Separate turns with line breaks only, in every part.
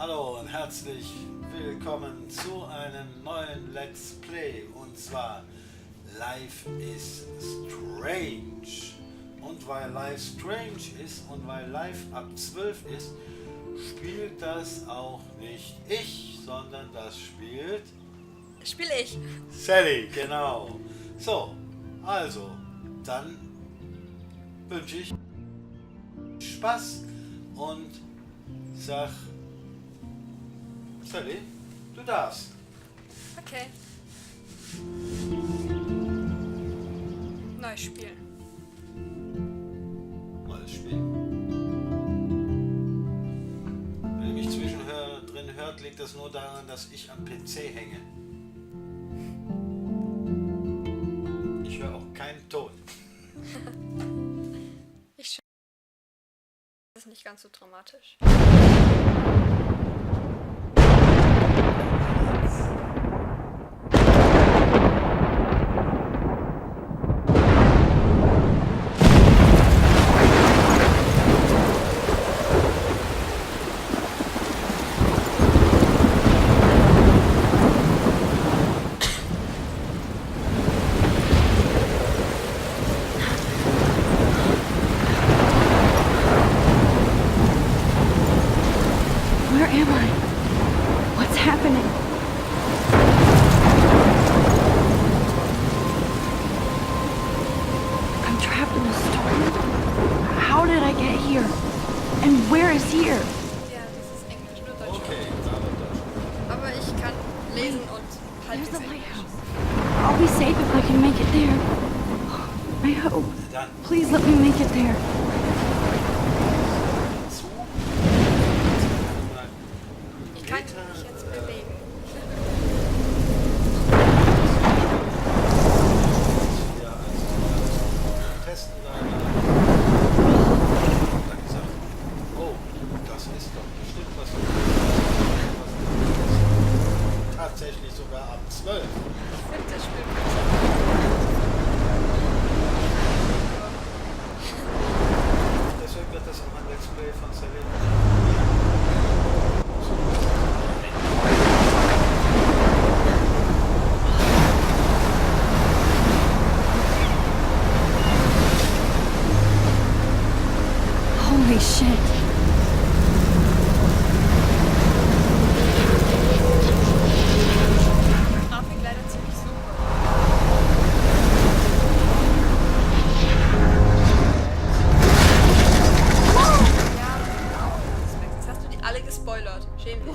Hallo und herzlich willkommen zu einem neuen Let's Play, und zwar Life is Strange. Und weil Life Strange ist und weil Life ab 12 ist, spielt das auch nicht ich, sondern das spielt
ich.
Sally, genau. So, also, dann wünsche ich Spaß und sag, Sally, du darfst.
Okay. Neues Spiel.
Neues Spiel. Wenn ihr mich drin hört, liegt das nur daran, dass ich am PC hänge. Ich höre auch keinen Ton.
Das ist nicht ganz so dramatisch.
Please let me make it there.
Ich kann mich jetzt bewegen.
Oh, das ist doch bestimmt was tatsächlich sogar ab 12.
Ich finde das Spiel
Deswegen wird das auch ein Let's Play von Sally.
Holy shit.
Grafik leider ziemlich super. Jetzt hast du die alle gespoilert. Schäm dich.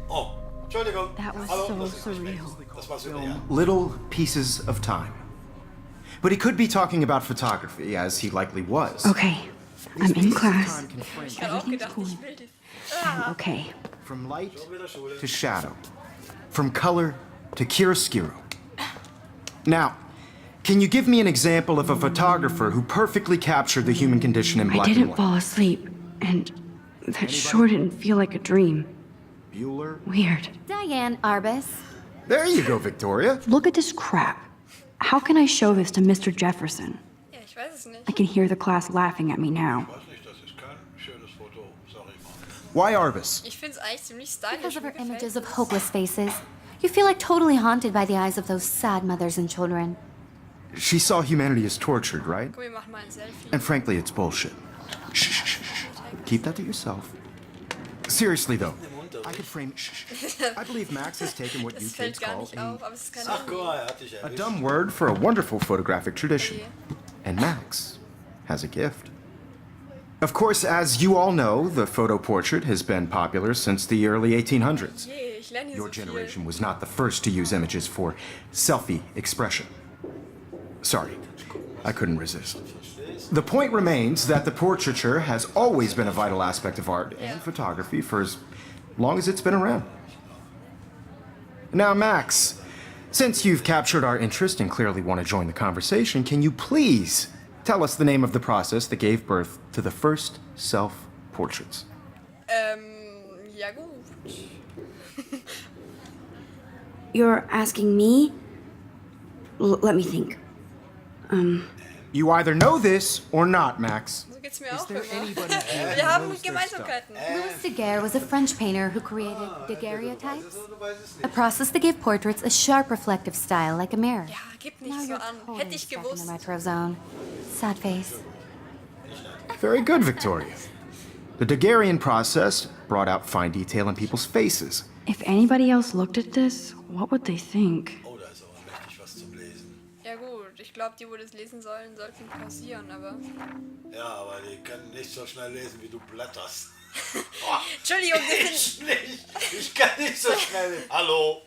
Oh, Entschuldigung.
That was
Hallo,
so
das ist
surreal.
Das war surreal.
Little pieces of time. But he could be talking about photography, as he likely was.
Okay, I'm in class.
Ich habe auch gedacht,
cool.
ich will das.
Okay.
From light to shadow. From color to chiaroscuro. Now, can you give me an example of a photographer who perfectly captured the human condition in
I
black and
didn't
white?
fall asleep, and that sure didn't feel like a dream.
Bueller?
Weird.
Diane Arbus.
There you go, Victoria.
Look at this crap. How can I show this to Mr. Jefferson?
Ja, ich weiß es nicht.
I can hear the class laughing at me now.
Ich weiß nicht, das ist kein schönes Foto, sag ich mal.
Why Arbus?
Ich finde es eigentlich ziemlich stylisch.
Because of
Mir
her
gefällt
images
es.
of hopeless faces, you feel like totally haunted by the eyes of those sad mothers and children.
She saw humanity as tortured, right?
Komm, wir machen mal ein Selfie.
And frankly, it's bullshit. Shh, shh, shh, shh. Keep that to yourself. Seriously, though, I could frame. I believe Max has taken what you
Das fällt
kids
gar
call
nicht auf, aber es ist kein
Ach, guck mal, er hat dich
a
erwischt.
dumb word for a wonderful photographic tradition. And Max has a gift. Of course, as you all know, the photo portrait has been popular since the early 1800s.
Je, ich lerne hier
Your
so viel.
generation was not the first to use images for selfie expression. Sorry, I couldn't resist. The point remains that the portraiture has always been a vital aspect of art and photography for as long as it's been around. Now, Max, since you've captured our interest and clearly want to join the conversation, can you please tell us the name of the process that gave birth to the first self-portraits?
Ja gut.
You're asking me? Let me think.
You either know this or not, Max.
So geht's geht's mir
Is
auch
there
immer.
anybody here who
Wir haben
knows their
Gemeinsamkeiten.
Louis Daguerre was a French painter who created daguerreotypes,
Du weißt es
a
nicht.
process that gave portraits a sharp reflective style like a mirror.
Ja, gib
Now
nicht so
you're
an.
totally
Hätte ich
stuck in the
gewusst.
retro zone. Sad face.
Very good, Victoria. The Daguerrean process brought out fine detail in people's faces.
If anybody else looked at this, what would they think?
Oh, da ist aber mächtig was zum Lesen.
Ja gut, ich glaube, die, wo das lesen sollen, sollten pausieren, aber...
Ja, aber die können nicht so schnell lesen, wie du blätterst.
Entschuldigung, das
Ich
sind...
nicht. Ich kann nicht so schnell lesen. Hallo.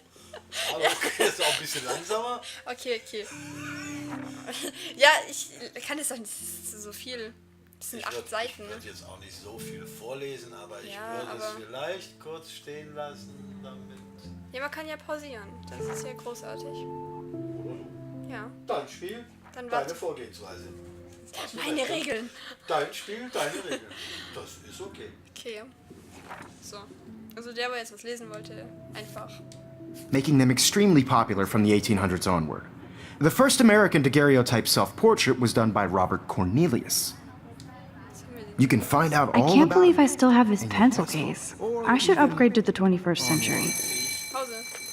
Hallo, ist auch ein bisschen langsamer.
Okay. Ja, ich kann das doch nicht so viel. Das sind 8 Seiten.
Ich würde jetzt auch nicht so viel vorlesen, aber ich
Ja,
würde
aber-
es vielleicht kurz stehen lassen, damit...
Ja, man kann ja pausieren. Das ist ja großartig. Ja,
Dein Spiel,
Dann
deine
warte.
Vorgehensweise.
meine Regeln.
Dein Spiel, deine Regeln. Das ist okay.
Okay. So. Also der, der jetzt was lesen wollte, einfach.
Making them extremely popular from the 1800s onward. The first American daguerreotype self-portrait was done by Robert Cornelius.
Was haben wir denn?
You can find out
I
all
can't
about
believe
it.
I still have this pencil case. I should upgrade to the 21st century.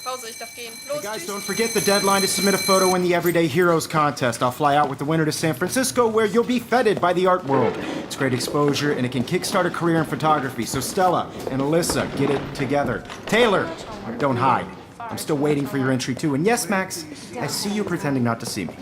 Pause, ich darf gehen. Los,
Guys,
tschüss.
don't forget the deadline to submit a photo in the Everyday Heroes contest. I'll fly out with the winner to San Francisco, where you'll be feted by the art world. It's great exposure, and it can kickstart a career in photography. So Stella and Alyssa, get it together. Taylor, don't hide. I'm still waiting for your entry too. And yes, Max, I see you pretending not to see me.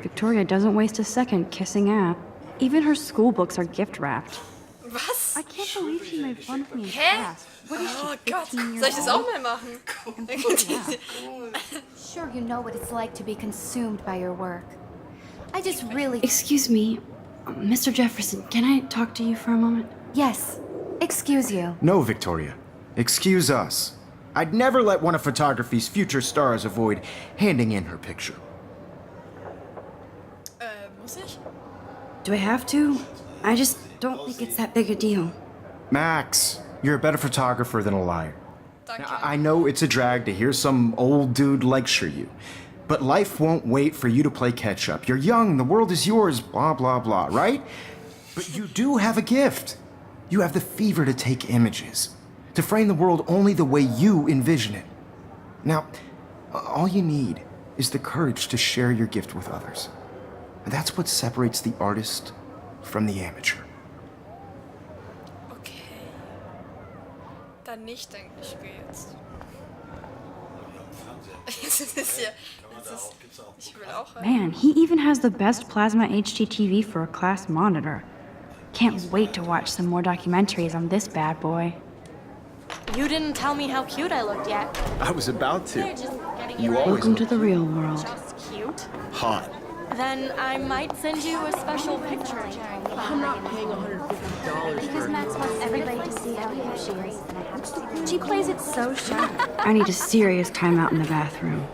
Victoria doesn't waste a second kissing App. Even her school books are gift wrapped.
Was?
I can't believe she made fun of me in
Hä?
class. What is
Oh
she,
Gott,
15 years
soll ich das
old?
auch mal machen?
Sure, you know what it's like to be consumed by your work. I just really...
Excuse me, Mr. Jefferson, can I talk to you for a moment?
Yes. Excuse you.
No, Victoria. Excuse us. I'd never let one of photography's future stars avoid handing in her picture.
Muss ich?
Do I have to? I just don't think it's that big a deal.
Max, you're a better photographer than a liar.
Danke.
Now, I know it's a drag to hear some old dude lecture you, but life won't wait for you to play catch up. You're young, the world is yours, blah, blah, blah, right? But you do have a gift. You have the fever to take images, to frame the world only the way you envision it. Now, all you need is the courage to share your gift with others. And that's what separates the artist from the amateur.
Okay. Dann nicht, denke ich, gehe jetzt. Das ist hier. Das ist, ich will auch.
Man, he even has the best plasma HDTV for a class monitor. Can't wait to watch some more documentaries on this bad boy.
You didn't tell me how cute I looked yet.
I was about
You're
to.
just getting
You
it right.
always
Welcome to the real world.
Just cute.
hot.
Then I might send you a special picture.
I'm not paying $150
Because Max wants everybody to see how cute she is. She plays it so shy.
I need a serious timeout in the bathroom.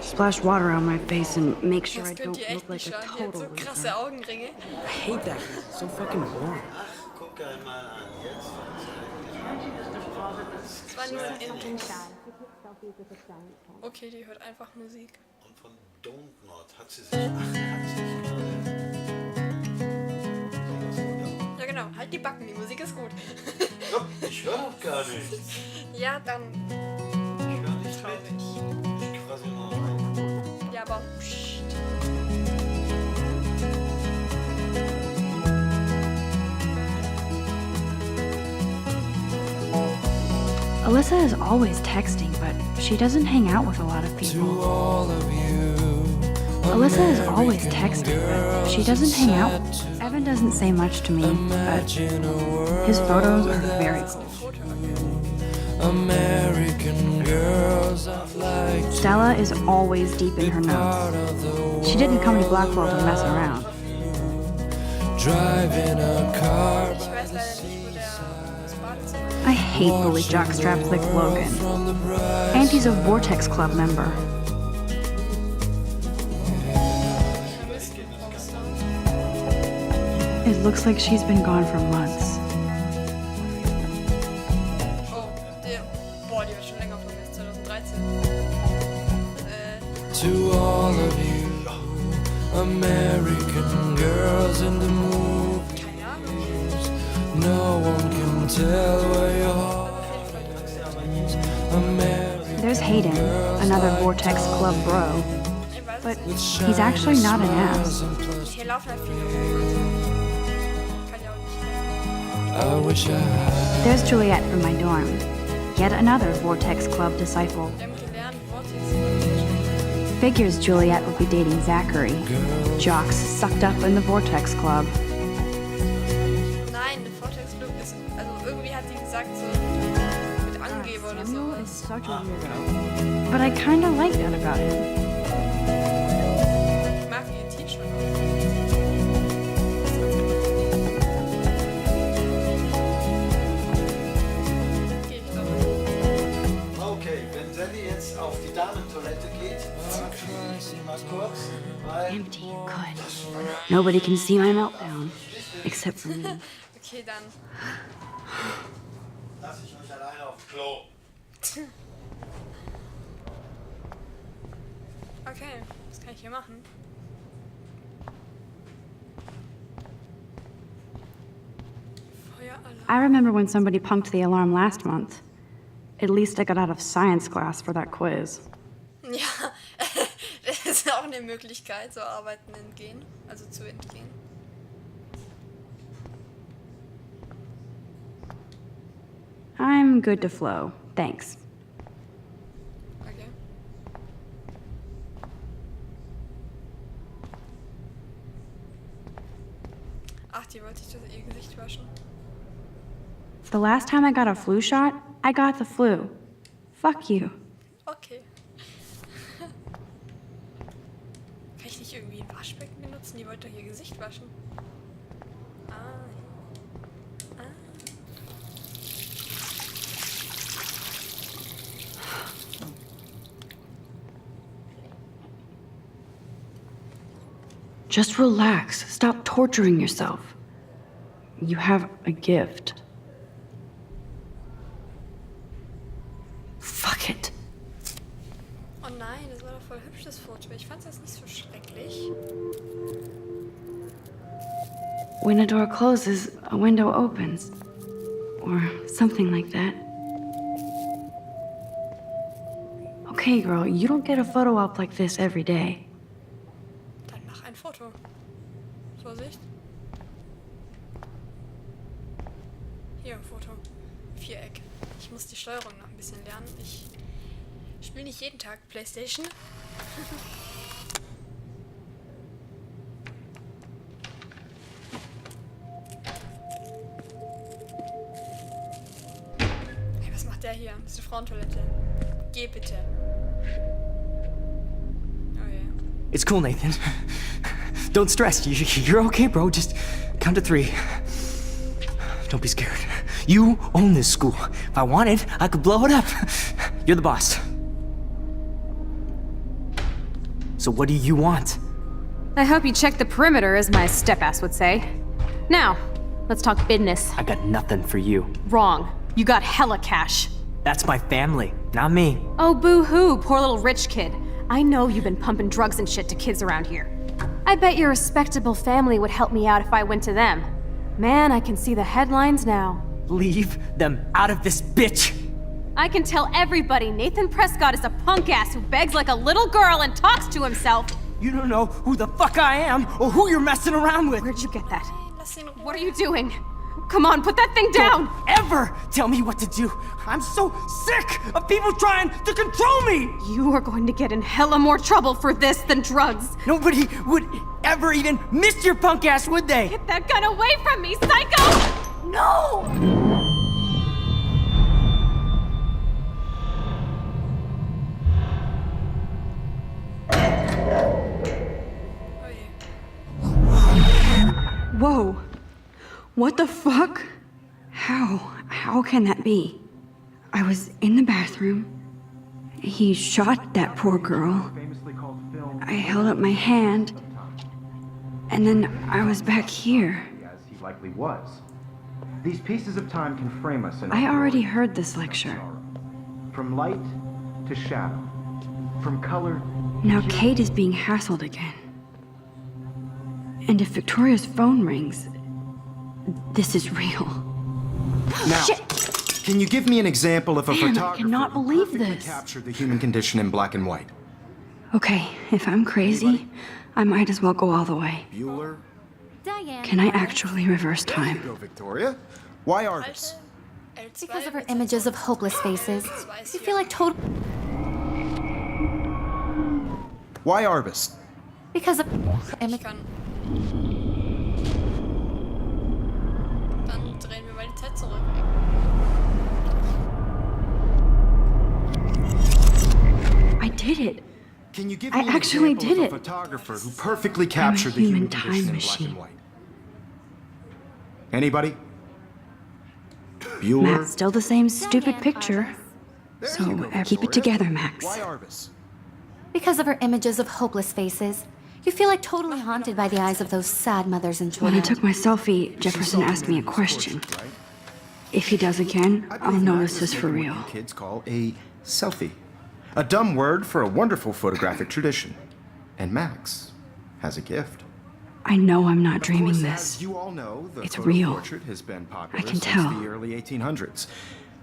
Splash water on my face and make sure I
Das könnt
don't
ihr
look
echt
like
nicht
a
schauen. Die hat
total
so
loser.
krasse Augenringe.
I hate that. It's so fucking boring.
Ach, guck einmal an. Jetzt
Das war nicht so Okay, die hört einfach Musik.
und von Dontnod hat sie sich...
Ja genau, halt die Backen, die Musik ist gut.
Ich höre doch gar nicht.
Ja, dann
Ich höre nicht mit. Ich quasi nur rein.
ja, aber pssst.
Alyssa is always texting, but she doesn't hang out with a lot of people. Alyssa is always texting, but she doesn't hang out. Evan doesn't say much to me, but his photos are very cool. Stella is always deep in her notes. She didn't come to Blackwell to mess around.
Ich weiß leider nicht, wo das Badezimmer ist.
I hate bully jockstraps like Logan. Auntie's a Vortex Club member. It looks like she's been gone for months.
Oh,
American girls in the movies.
Keine Ahnung.
No one can tell where your heart is. American
There's Hayden, another Vortex Club bro.
Ich weiß
But
es nicht.
he's actually not an ass.
Hier laufen halt viele rum. Kann ja auch nicht.
I wish I had.
There's Juliet from my dorm, yet another Vortex Club disciple.
Wir haben gelernt, Vortex.
Figures Juliet would be dating Zachary, jocks sucked up in the Vortex Club.
Nein, der Vortex Club ist, also irgendwie hat sie gesagt, so mit Angeber oder so.
Samuel is such a weirdo, but I kinda like that about him.
Ich mag ihr T-Shirt. Okay, ich glaube.
Okay, wenn Sally jetzt auf die Damentoilette geht, schließe ich mal kurz, weil
Empty, good. Nobody can see my meltdown, except for me.
Okay, dann.
lasse ich euch alleine auf Klo.
Okay, was kann ich hier machen? Feueralarm.
I remember when somebody punked the alarm last month. At least I got out of science class for that quiz.
Ja, das ist auch eine Möglichkeit, so Arbeiten entgehen, also zu entgehen.
I'm good to flow, thanks.
Okay. Ach, die wollte sich das ihr Gesicht waschen.
The last time I got a flu shot, I got the flu. Fuck you.
Okay. Kann ich nicht irgendwie ein Waschbecken benutzen? Die wollte doch ihr Gesicht waschen. Ah. Ah.
Just relax. Stop torturing yourself. You have a gift. Fuck it.
Oh nein, das war doch voll hübsch, das Foto. Ich fand das nicht so schrecklich.
When a door closes, a window opens. Or something like that. Okay, girl, you don't get a photo op like this every day.
Dann mach ein Foto. Vorsicht. Hier ein Foto. Viereck. Ich muss die Steuerung noch ein bisschen lernen. Ich spiele nicht jeden Tag PlayStation. Hey, was macht der hier? Das ist eine Frauentoilette. Geh bitte. Oh je.
It's cool, Nathan. Don't stress. You're okay, bro. Just count to 3. Don't be scared. You own this school. If I wanted, I could blow it up. You're the boss. So what do you want?
I hope you check the perimeter, as my step-ass would say. Now, let's talk business.
I got nothing for you.
Wrong. You got hella cash.
That's my family, not me.
Oh, boo-hoo, poor little rich kid. I know you've been pumping drugs and shit to kids around here. I bet your respectable family would help me out if I went to them. Man, I can see the headlines now.
Leave them out of this bitch!
I can tell everybody Nathan Prescott is a punk ass who begs like a little girl and talks to himself.
You don't know who the fuck I am or who you're messing around with.
Where'd you get that?
Lass ihn in Ruhe.
What are you doing? Come on, put that thing down!
Don't ever tell me what to do. I'm so sick of people trying to control me.
You are going to get in hella more trouble for this than drugs.
Nobody would ever even miss your punk ass, would they?
Get that gun away from me, psycho! No!
Oh je.
Whoa. What the fuck? How can that be? I was in the bathroom. He shot that poor girl. I held up my hand. And then I was back here.
As he likely was. These pieces of time can frame us in
I already heard this lecture.
From light to shadow. From color.
Now Kate is being hassled again. And if Victoria's phone rings, this is real.
Now, can you give me an example of a
Man, I
photographer
cannot
who
believe
perfectly
this.
captured the human condition in black and white?
Okay, if I'm crazy, I might as well go all the way.
Bueller?
Diane.
Can I actually reverse time?
Go, Victoria. Why Arbus?
L2
Because of her
mit
images of hopeless faces.
L2
You feel like total.
Why Arbus?
Because of.
Ich kann. Dann drehen wir mal die Zeit zurück.
I did it.
Can you give
I
me an
actually
example
did
of a
it.
photographer who perfectly captured the
human
human
time
condition in black
machine.
and white? Anybody? Bueller?
Matt's still the same stupid
Diane
picture.
There
So
you go,
keep it
Victoria.
together, Max.
Why Arbus?
Because of her images of hopeless faces. You feel like totally haunted by the eyes of those sad mothers and
When I
children.
took my selfie, Jefferson asked me a question.
Right?
If he does again,
I
I'll
believe
know
Max
this is
is
for
making
real.
what you kids call a selfie. A dumb word for a wonderful photographic tradition. And Max has a gift.
I know I'm not
Of
dreaming
course,
this.
as you all know, the
It's
photo
real.
portrait has been popular
I can
since
tell.
the early 1800s.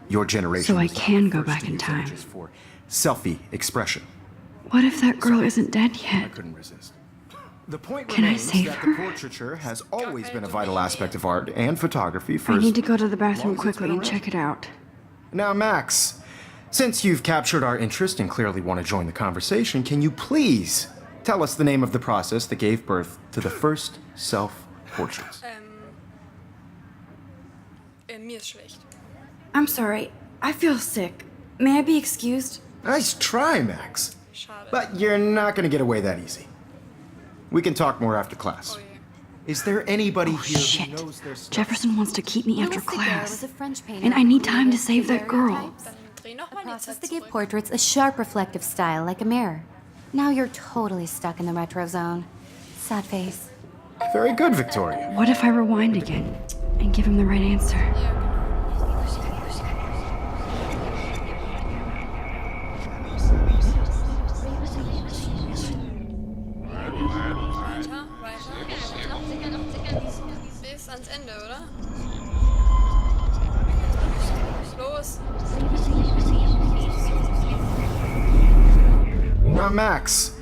Your generation
So I
was not
can
the
go
first
back
to
in
use
time.
images for selfie expression.
What if that girl isn't dead
I
yet?
couldn't resist. The point
Can I
remains
save
that
her?
the portraiture has always been a vital aspect of art and photography for
I
as
need to go to the
long
bathroom
as it's
quickly
been
and
around.
check it out.
Now, Max, since you've captured our interest and clearly want to join the conversation, can you please tell us the name of the process that gave birth to the first self-portraits?
Mir ist schlecht.
I'm sorry. I feel sick. May I be excused?
Nice try, Max.
Schade.
But you're not going to get away that easy. We can talk more after class.
Oh je.
Is there anybody here
Shit.
who knows their stuff?
Jefferson wants to keep me after
Louis Daguerre was
class.
a French painter
And I need
who
time to
created
save that girl.
daguerreotypes,
Dann dreh
a
nochmal die
process
Zeit
that gave
zurück.
portraits a sharp reflective style like a mirror. Now you're totally stuck in the retro zone. Sad face.
Very good, Victoria.
What if I rewind again and give him the right answer?
Ja, genau. Weiter, weiter. Bis ans Ende, oder? Los.
Now, Max,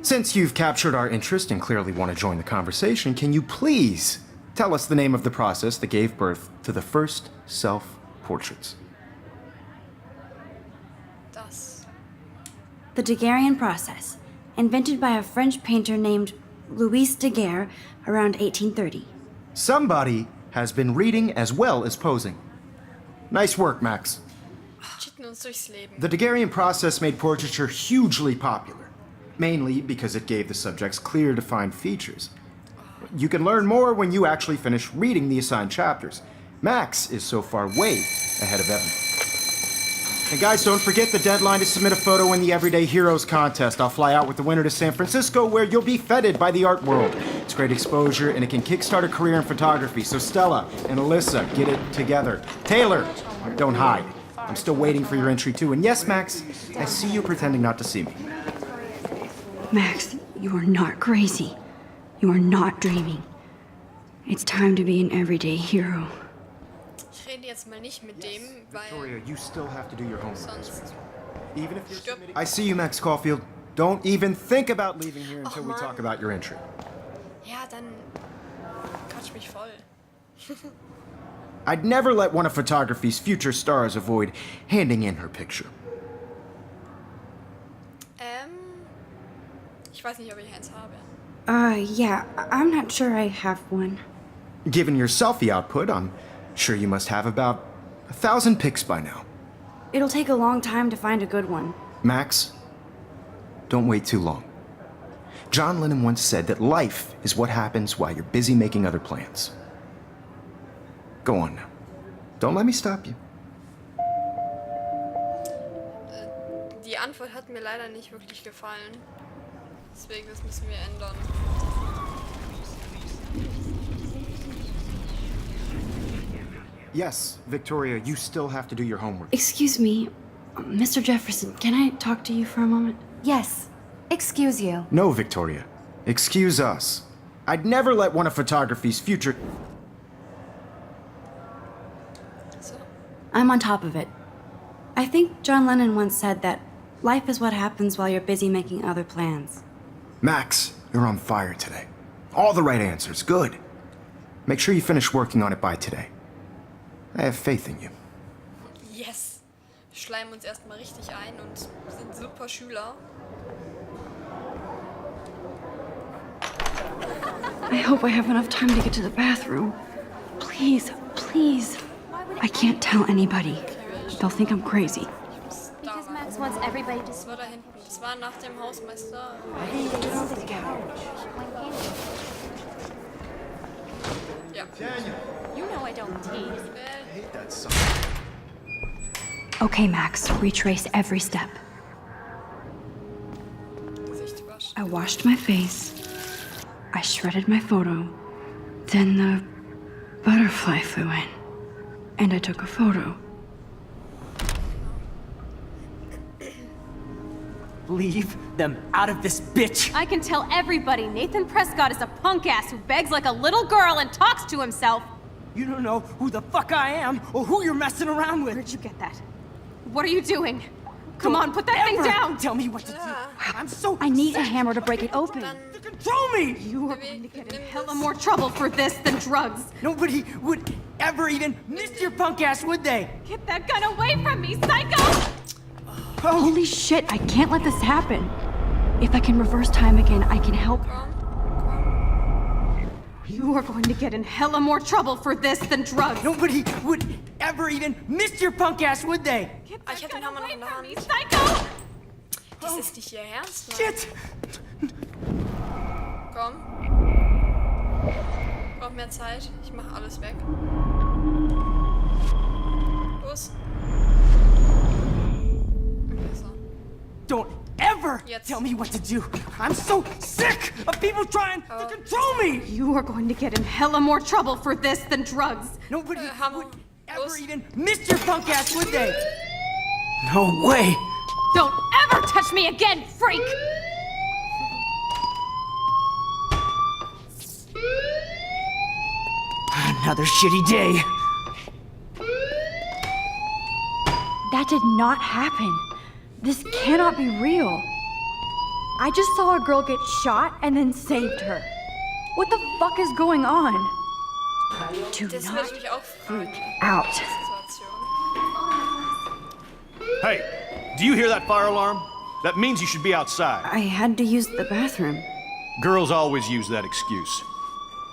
since you've captured our interest and clearly want to join the conversation, can you please tell us the name of the process that gave birth to the first self-portraits?
Das.
The Daguerrean process, invented by a French painter named Louis Daguerre around 1830.
Somebody has been reading as well as posing. Nice work, Max.
Cheaten uns durchs Leben.
The Daguerrean process made portraiture hugely popular, mainly because it gave the subjects clear, defined features. You can learn more when you actually finish reading the assigned chapters. Max is so far way ahead of Evan. And guys, don't forget the deadline to submit a photo in the Everyday Heroes contest. I'll fly out with the winner to San Francisco, where you'll be feted by the art world. It's great exposure, and it can kickstart a career in photography. So Stella and Alyssa, get it together. Taylor, don't hide. I'm still waiting for your entry too. And yes, Max, I see you pretending not to see me.
Max, you are not crazy. You are not dreaming. It's time to be an everyday hero.
Ich rede jetzt mal nicht mit dem, weil
Victoria, you still have to do your homework.
sonst...
Even if you're
Stirb.
submitting... I see you, Max Caulfield. Don't even think about leaving here until we
Mann.
talk about your entry.
Ja, dann... Quatsch mich voll.
I'd never let one of photography's future stars avoid handing in her picture.
Ich weiß nicht, ob ich eins habe.
Yeah, I'm not sure I have one.
Given your selfie output, I'm sure you must have about 1,000 pics by now.
It'll take a long time to find a good one.
Max, don't wait too long. John Lennon once said that life is what happens while you're busy making other plans. Go on now. Don't let me stop you.
Die Antwort hat mir leider nicht wirklich gefallen. Deswegen, das müssen wir ändern.
Yes, Victoria, you still have to do your homework.
Excuse me, Mr. Jefferson, can I talk to you for a moment?
Yes. Excuse you.
No, Victoria. Excuse us. I'd never let one of photography's future...
So.
I'm on top of it. I think John Lennon once said that life is what happens while you're busy making other plans.
Max, you're on fire today. All the right answers, good. Make sure you finish working on it by today. I have faith in you.
Yes. Wir schleimen uns erstmal richtig ein und sind super Schüler.
I hope I have enough time to get to the bathroom. Please, please. I can't tell anybody. They'll think I'm crazy.
Because Max wants everybody to
Das war da hinten. Das war nach dem Hausmeister. Ja.
You know I don't tease.
Okay, Max, retrace every step.
Gesicht waschen.
I washed my face. I shredded my photo. Then the butterfly flew in. And I took a photo.
Leave them out of this bitch!
I can tell everybody Nathan Prescott is a punk ass who begs like a little girl and talks to himself.
You don't know who the fuck I am or who you're messing around with.
Where'd you get that? What are you doing? Come on, put that thing
Ever
down!
Tell me what to do. I'm so
I need a hammer to break it open.
to control me!
You are going to get in hella more trouble for this than drugs.
Nobody would ever even miss your punk ass, would they?
Get that gun away from me, psycho!
Holy shit, I can't let this happen. If I can reverse time again, I can help.
You are going to get in hella more trouble for this than drugs.
Nobody would ever even miss your punk ass, would they?
Get
Ich
that
hab den
gun
Hammer noch
away
in der
from me,
Hand.
psycho!
Das ist nicht ihr Ernst, Mann.
Shit!
Komm. Brauch mehr Zeit. Ich mach alles weg. Los. Okay, so.
Don't ever
Jetzt.
tell me what to do. I'm so sick of people trying to control me.
You are going to get in hella more trouble for this than drugs.
Nobody
Hammer.
would ever
Los.
even miss your punk ass, would they? No way.
Don't ever touch me again, freak!
Another shitty day.
That did not happen. This cannot be real. I just saw a girl get shot and then saved her. What the fuck is going on? Do
Das
not
würde ich mich auch fragen.
out.
Situation.
Hey, do you hear that fire alarm? That means you should be outside.
I had to use the bathroom.
Girls always use that excuse.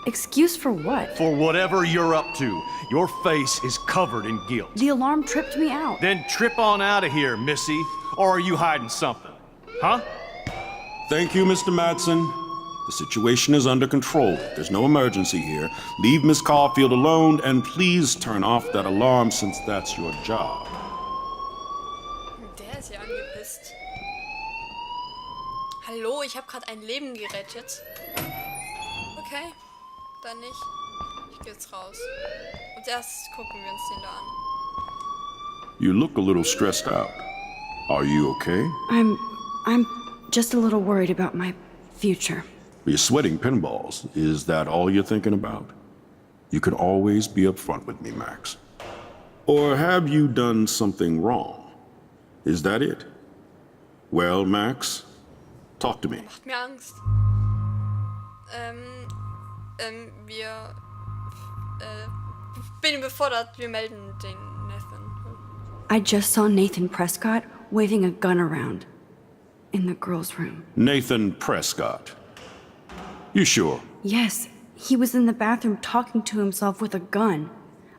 Excuse for what?
For whatever you're up to, your face is covered in guilt.
The alarm tripped me out.
Then trip on out of here, Missy. Or are you hiding something? Huh?
Thank you, Mr. Madsen. The situation is under control. There's no emergency here. Leave Miss Caulfield alone, and please turn off that alarm since that's your job.
Der ist ja angepisst. Hallo, ich habe gerade ein Leben gerettet. Okay, dann nicht. Ich gehe jetzt raus. Und erst gucken wir uns den da an.
You look a little stressed out. Are you okay?
I'm just a little worried about my future.
You're sweating pinballs. Is that all you're thinking about? You can always be upfront with me, Max. Or have you done something wrong? Is that it? Well, Max, talk to me.
Macht mir Angst. Wir bin überfordert. Wir melden den Nathan.
I just saw Nathan Prescott waving a gun around in the girls' room.
Nathan Prescott. You sure?
Yes, he was in the bathroom talking to himself with a gun.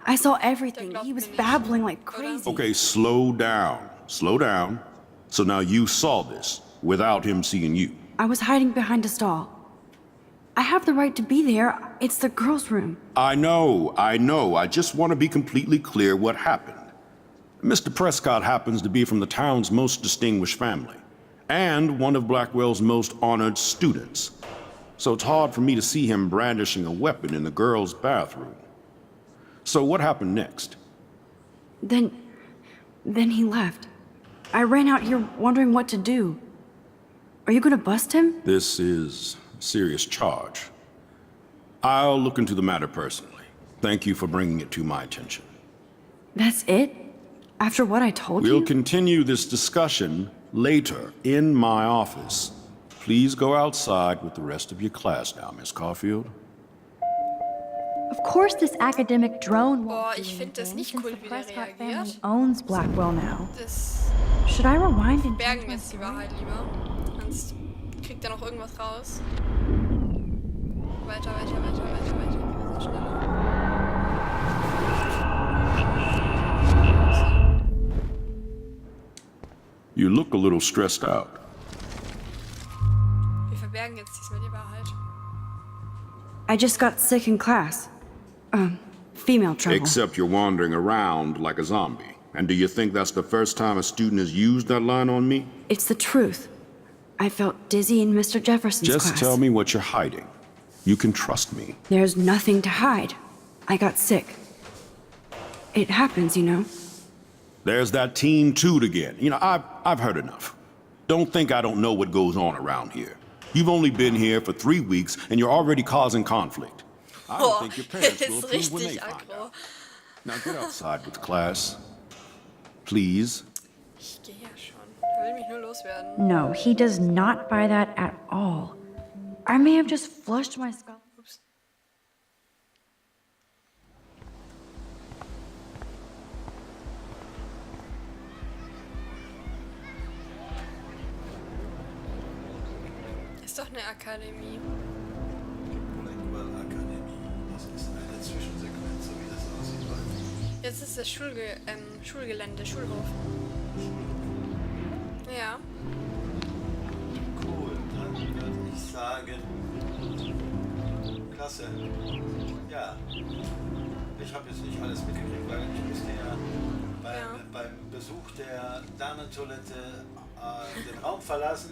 I saw everything. He was babbling like crazy.
Okay, slow down. Slow down. So now you saw this without him seeing you.
I was hiding behind a stall. I have the right to be there. It's the girls' room.
I know. I just want to be completely clear what happened. Mr. Prescott happens to be from the town's most distinguished family, and one of Blackwell's most honored students. So it's hard for me to see him brandishing a weapon in the girls' bathroom. So what happened next?
Then he left. I ran out here wondering what to do. Are you gonna bust him?
This is a serious charge. I'll look into the matter personally. Thank you for bringing it to my attention.
That's it? After what I told
We'll
you?
continue this discussion later in my office. Please go outside with the rest of your class now, Miss Caulfield.
Of course this academic drone
Boah,
won't do
ich finde das
anything,
nicht
since
cool,
the
wie der
Prescott family
reagiert.
owns Blackwell now.
Das
Should I rewind and
bergen
change
wir
my
jetzt die
story?
Wahrheit lieber. Sonst kriegt er noch irgendwas raus. Weiter, weiter, weiter, weiter, weiter. Wir sind schneller.
You look a little stressed out.
Wir verbergen jetzt diesmal die Wahrheit.
I just got sick in class. Female trouble.
Except you're wandering around like a zombie. And do you think that's the first time a student has used that line on me?
It's the truth. I felt dizzy in Mr. Jefferson's
Just
class.
tell me what you're hiding. You can trust me.
There's nothing to hide. I got sick. It happens, you know.
There's that teen toot again. You know, I've heard enough. Don't think I don't know what goes on around here. You've only been here for 3 weeks and you're already causing conflict. I don't think your parents will approve when they find out. Now get outside with class. Please.
Ich gehe ja schon. Er will mich nur loswerden.
No, he does not buy that at all. I may have just flushed my skull.
Ups. Ist doch eine Akademie.
Blackwell Academy. Das ist eine Zwischensequenz, so wie das aussieht. Weil
Jetzt ist das Schulgelände, Schulhof. Ja.
cool, dann würde ich sagen, klasse. Ja, ich habe jetzt nicht alles mitgekriegt, weil ich musste ja beim Besuch der Damentoilette den Raum verlassen.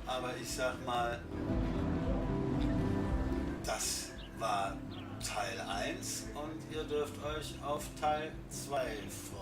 Aber ich sag mal, das war Teil 1 und ihr dürft euch auf Teil 2 freuen.